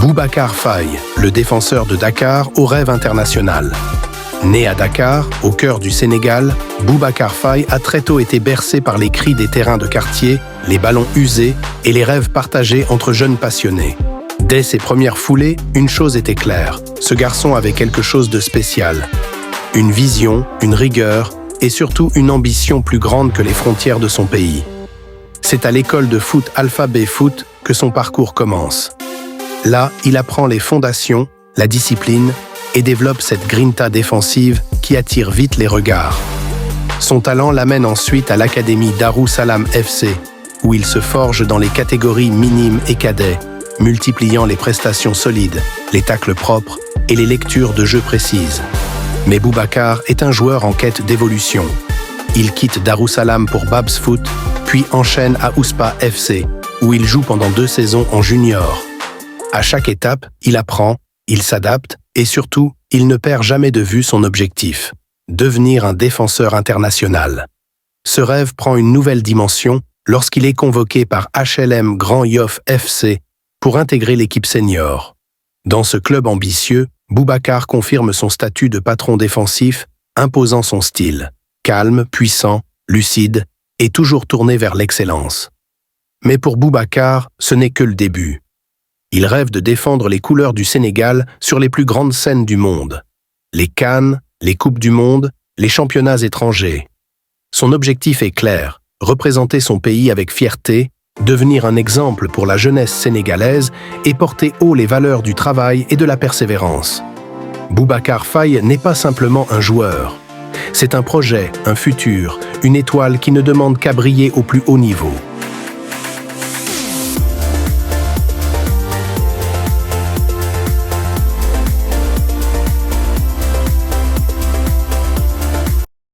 Boubacar Faye, le défenseur de Dakar au rêve international. Né à Dakar, au cœur du Sénégal, Boubacar Faye a très tôt été bercé par les cris des terrains de quartier, les ballons usés et les rêves partagés entre jeunes passionnés. Dès ses premières foulées, une chose était claire, ce garçon avait quelque chose de spécial. Une vision, une rigueur et surtout une ambition plus grande que les frontières de son pays. C'est à l'école de foot Alphabet Foot que son parcours commence. Là, il apprend les fondations, la discipline et développe cette grinta défensive qui attire vite les regards. Son talent l'amène ensuite à l'académie Darussalam FC, où il se forge dans les catégories minimes et cadets, multipliant les prestations solides, les tacles propres et les lectures de jeu précises. Mais Boubacar est un joueur en quête d'évolution. Il quitte Darussalam pour Babs Foot, puis enchaîne à Ouspa FC, où il joue pendant 2 saisons en junior. À chaque étape, il apprend, il s'adapte et surtout, il ne perd jamais de vue son objectif, devenir un défenseur international. Ce rêve prend une nouvelle dimension lorsqu'il est convoqué par HLM Grand Yoff FC pour intégrer l'équipe senior. Dans ce club ambitieux, Boubacar confirme son statut de patron défensif, imposant son style, calme, puissant, lucide et toujours tourné vers l'excellence. Mais pour Boubacar, ce n'est que le début. Il rêve de défendre les couleurs du Sénégal sur les plus grandes scènes du monde. Les CAN, les Coupes du Monde, les championnats étrangers. Son objectif est clair, représenter son pays avec fierté, devenir un exemple pour la jeunesse sénégalaise et porter haut les valeurs du travail et de la persévérance. Boubacar Faye n'est pas simplement un joueur. C'est un projet, un futur, une étoile qui ne demande qu'à briller au plus haut niveau.